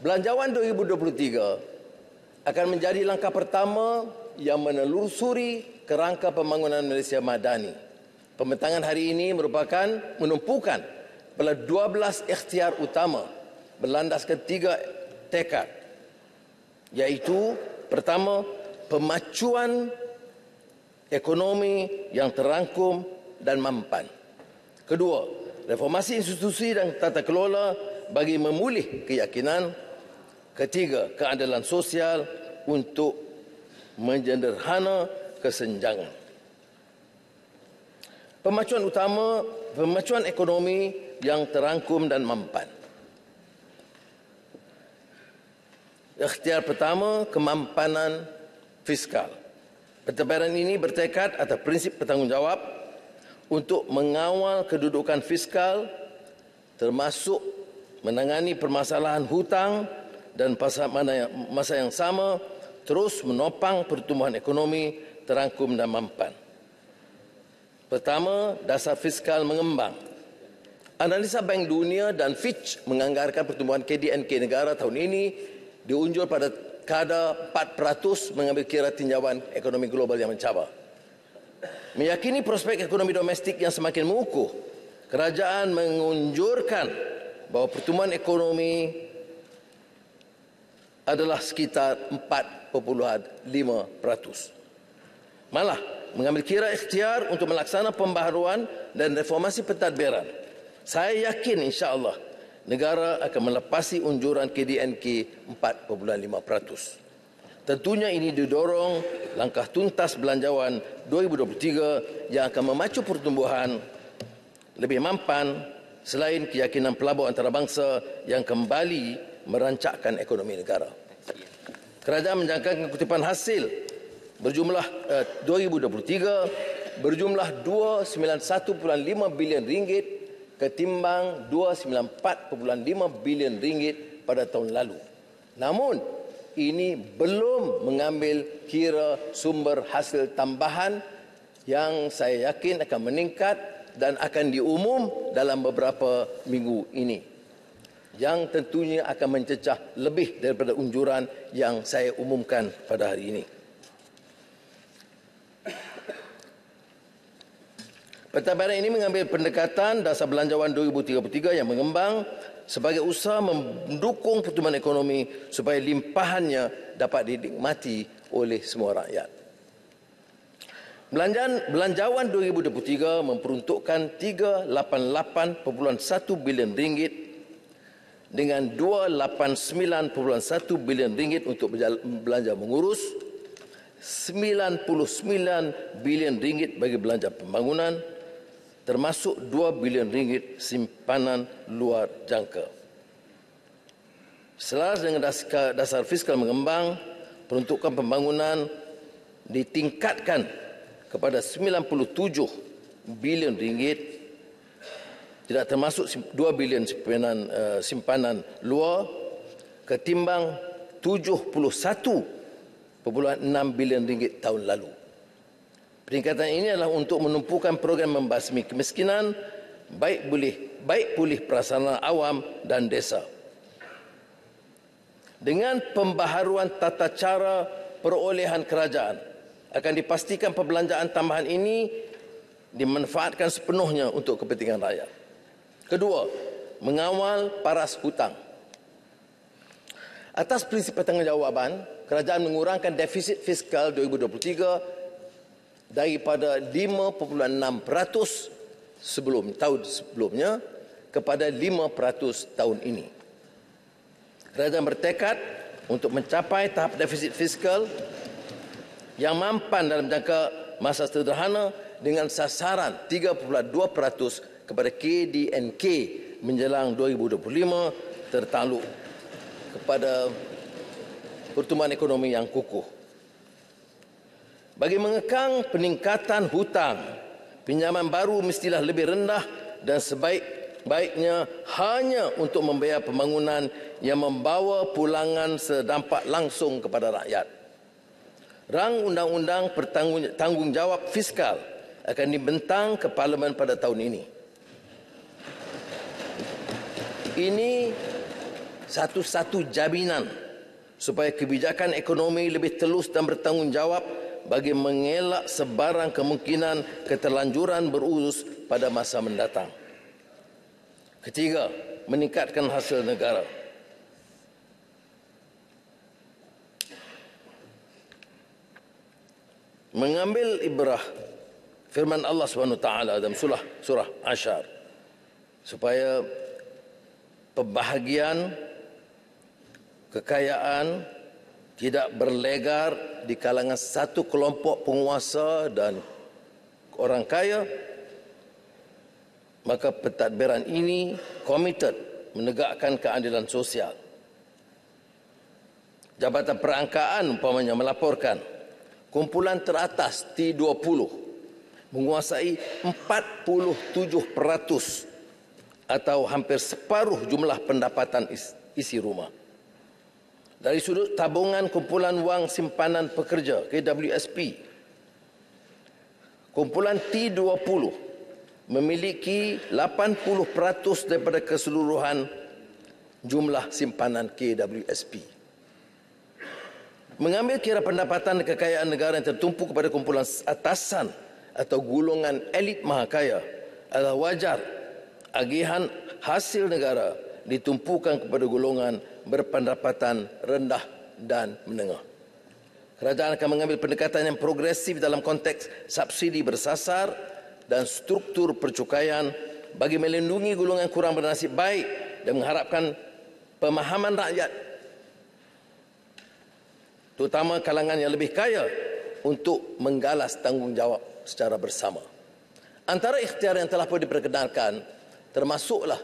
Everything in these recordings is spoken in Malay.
Belanjawan 2023 akan menjadi langkah pertama yang menelusuri kerangka pembangunan Malaysia Madani. Pembentangan hari ini merupakan menumpukan pada 12 ikhtiar utama berlandaskan 3 tekad, iaitu pertama, pemacuan ekonomi yang terangkum dan mampan. Kedua, reformasi institusi dan tata kelola bagi memulih keyakinan. Ketiga, keadilan sosial untuk menjederhana kesenjangan. Pemacuan ekonomi yang terangkum dan mampan. Ikhtiar pertama, kemampanan fiskal. Pentadbiran ini bertekad atas prinsip bertanggungjawab untuk mengawal kedudukan fiskal termasuk menangani permasalahan hutang dan pada masa yang sama terus menopang pertumbuhan ekonomi terangkum dan mampan. Pertama, dasar fiskal mengembang. Analisa Bank Dunia dan Fitch menganggarkan pertumbuhan KDNK negara tahun ini diunjur pada kadar 4% mengambil kira tinjauan ekonomi global yang mencabar. Meyakini prospek ekonomi domestik yang semakin mengukuh, kerajaan mengunjurkan bahawa pertumbuhan ekonomi adalah sekitar 4.5%. Malah, mengambil kira ikhtiar untuk melaksanakan pembaharuan dan reformasi pentadbiran. Saya yakin insya-Allah negara akan melepasi unjuran KDNK 4.5%. Tentunya ini didorong langkah tuntas belanjawan 2023 yang akan memacu pertumbuhan lebih mampan selain keyakinan pelabur antarabangsa yang kembali merancakkan ekonomi negara. Kerajaan menjangkakan kutipan hasil berjumlah 2023 berjumlah 291.5 bilion ringgit ketimbang 294.5 bilion ringgit pada tahun lalu. Namun, ini belum mengambil kira sumber hasil tambahan yang saya yakin akan meningkat dan akan diumum dalam beberapa minggu ini, yang tentunya akan mencecah lebih daripada unjuran yang saya umumkan pada hari ini. Pentadbiran ini mengambil pendekatan dasar belanjawan 2033 yang mengembang sebagai usaha mendukung pertumbuhan ekonomi supaya limpahannya dapat dinikmati oleh semua rakyat. Belanjawan 2023 memperuntukkan 388.1 bilion ringgit dengan 289.1 bilion ringgit untuk belanja mengurus, 99 bilion ringgit bagi belanja pembangunan, termasuk 2 bilion ringgit simpanan luar jangka. Selaras dengan dasar fiskal mengembang, peruntukan pembangunan ditingkatkan kepada 97 bilion ringgit, tidak termasuk 2 bilion simpanan luar, ketimbang 71.6 bilion ringgit tahun lalu. Peningkatan ini adalah untuk menumpukan program membasmi kemiskinan, baik pulih prasarana awam dan desa. Dengan pembaharuan tata cara perolehan kerajaan, akan dipastikan perbelanjaan tambahan ini dimanfaatkan sepenuhnya untuk kepentingan rakyat. Kedua, mengawal paras hutang. Atas prinsip pertanggungjawaban, kerajaan mengurangkan defisit fiskal 2023 daripada 5.6% tahun sebelumnya kepada 5% tahun ini. Kerajaan bertekad untuk mencapai tahap defisit fiskal yang mampan dalam jangka masa sederhana dengan sasaran 3.2% kepada KDNK menjelang 2025 tertakluk kepada pertumbuhan ekonomi yang kukuh. Bagi mengekang peningkatan hutang, pinjaman baru mestilah lebih rendah dan sebaik-baiknya hanya untuk membayar pembangunan yang membawa pulangan sedampak langsung kepada rakyat. Rang Undang-Undang Tanggungjawab Fiskal akan dibentang ke Parlimen pada tahun ini. Ini satu-satu jaminan supaya kebijakan ekonomi lebih telus dan bertanggungjawab bagi mengelak sebarang kemungkinan keterlanjuran berurus pada masa mendatang. Ketiga, meningkatkan hasil negara. Mengambil ibrah firman Allah SWT dalam surah Asyar, supaya pembahagian kekayaan tidak berlegar di kalangan satu kelompok penguasa dan orang kaya, maka pentadbiran ini komited menegakkan keadilan sosial. Jabatan Perangkaan umpamanya melaporkan kumpulan teratas T20 menguasai 47% atau hampir separuh jumlah pendapatan isi rumah. Dari sudut tabungan kumpulan wang simpanan pekerja KWSP, kumpulan T20 memiliki 80% daripada keseluruhan jumlah simpanan KWSP. Mengambil kira pendapatan dan kekayaan negara yang tertumpu kepada kumpulan atasan atau golongan elit mahakaya adalah wajar agihan hasil negara ditumpukan kepada golongan berpendapatan rendah dan menengah. Kerajaan akan mengambil pendekatan yang progresif dalam konteks subsidi bersasar dan struktur percukaian bagi melindungi golongan kurang bernasib baik dan mengharapkan pemahaman rakyat, terutama kalangan yang lebih kaya, untuk menggalas tanggungjawab secara bersama. Antara ikhtiar yang telah pun diperkenalkan termasuklah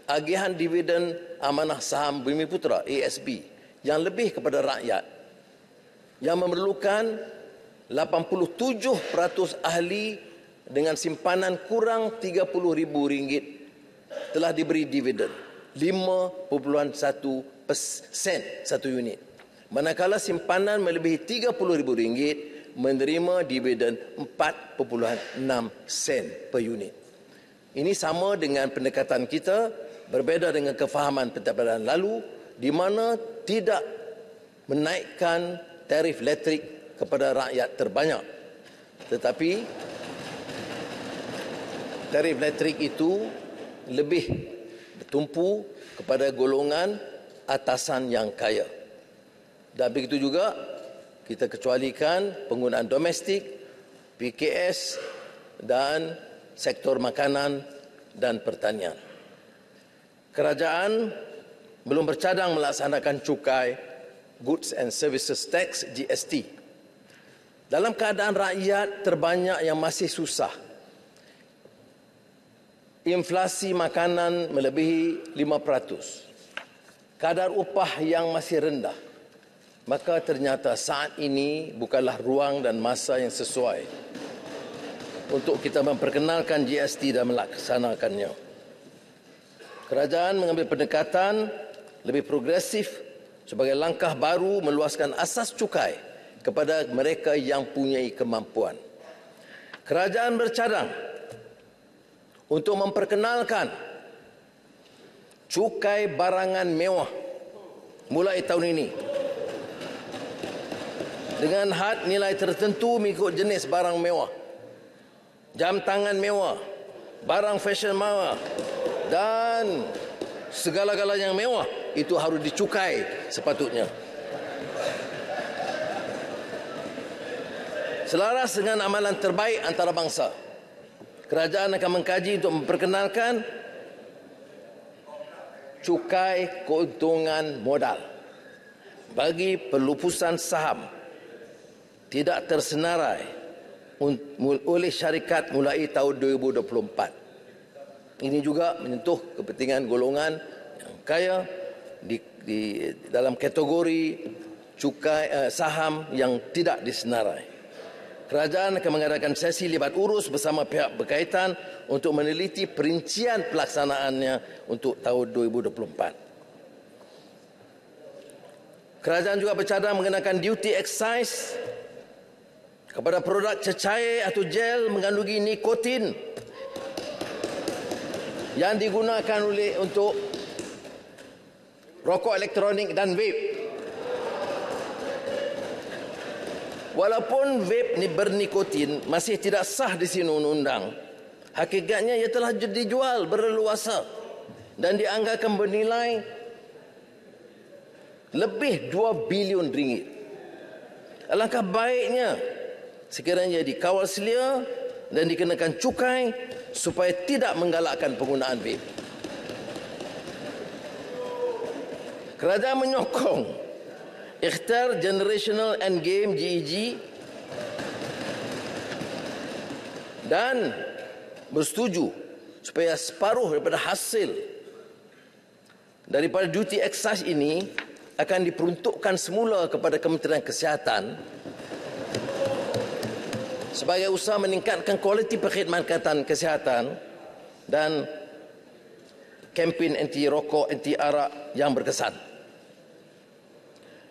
agihan dividen amanah saham Bumiputera ASB yang lebih kepada rakyat, yang memerlukan 87% ahli dengan simpanan kurang RM30,000 telah diberi dividen 5.1% satu unit, manakala simpanan melebihi RM30,000 menerima dividen 4.6 sen per unit. Ini sama dengan pendekatan kita, berbeza dengan kefahaman pentadbiran lalu di mana tidak menaikkan tarif elektrik kepada rakyat terbanyak, tetapi tarif elektrik itu lebih bertumpu kepada golongan atasan yang kaya. Dan begitu juga kita kecualikan penggunaan domestik, PKS dan sektor makanan dan pertanian. Kerajaan belum bercadang melaksanakan cukai Goods and Services Tax GST. Dalam keadaan rakyat terbanyak yang masih susah, inflasi makanan melebihi 5%, kadar upah yang masih rendah, maka ternyata saat ini bukanlah ruang dan masa yang sesuai untuk kita memperkenalkan GST dan melaksanakannya. Kerajaan mengambil pendekatan lebih progresif sebagai langkah baru meluaskan asas cukai kepada mereka yang punya kemampuan. Kerajaan bercadang untuk memperkenalkan cukai barangan mewah mulai tahun ini dengan had nilai tertentu mengikut jenis barang mewah, jam tangan mewah, barang fashion mewah dan segala-galanya yang mewah itu harus dicukai sepatutnya. Selaras dengan amalan terbaik antarabangsa, kerajaan akan mengkaji untuk memperkenalkan cukai keuntungan modal bagi pelupusan saham tidak tersenarai oleh syarikat mulai tahun 2024. Ini juga menyentuh kepentingan golongan yang kaya di dalam kategori cukai saham yang tidak disenarai. Kerajaan akan mengadakan sesi libat urus bersama pihak berkaitan untuk meneliti perincian pelaksanaannya untuk tahun 2024. Kerajaan juga bercadang mengenakan duty excise kepada produk cecair atau gel mengandungi nikotin yang digunakan untuk rokok elektronik dan vape. Walaupun vape ni bernikotin masih tidak sah di sini undang-undang, hakikatnya ia telah dijual berleluasa dan dianggarkan bernilai lebih 2 bilion ringgit. Alangkah baiknya sekiranya dikawal selia dan dikenakan cukai supaya tidak menggalakkan penggunaan vape. Kerajaan menyokong Ikhtiar Generational Endgame GEG dan bersetuju supaya separuh daripada hasil daripada duty excise ini akan diperuntukkan semula kepada Kementerian Kesihatan sebagai usaha meningkatkan kualiti perkhidmatan kesihatan dan kempen anti rokok, anti arak yang berkesan.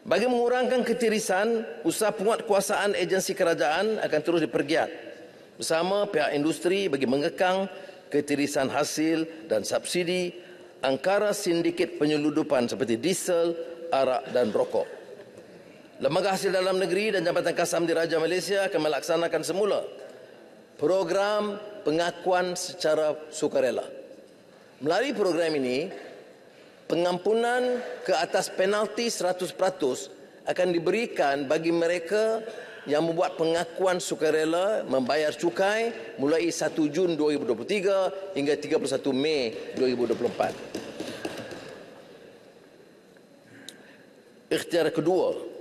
Bagi mengurangkan ketirisan, usaha penguatkuasaan agensi kerajaan akan terus dipergiat bersama pihak industri bagi mengekang ketirisan hasil dan subsidi angkara sindiket penyeludupan seperti diesel, arak dan rokok. Lembaga Hasil Dalam Negeri dan Jabatan Kasam Diraja Malaysia akan melaksanakan semula program pengakuan secara sukarela. Melalui program ini, pengampunan ke atas penalti 100% akan diberikan bagi mereka yang membuat pengakuan sukarela membayar cukai mulai 1 Jun 2023 hingga 31 Mei 2024. Ikhtiar kedua,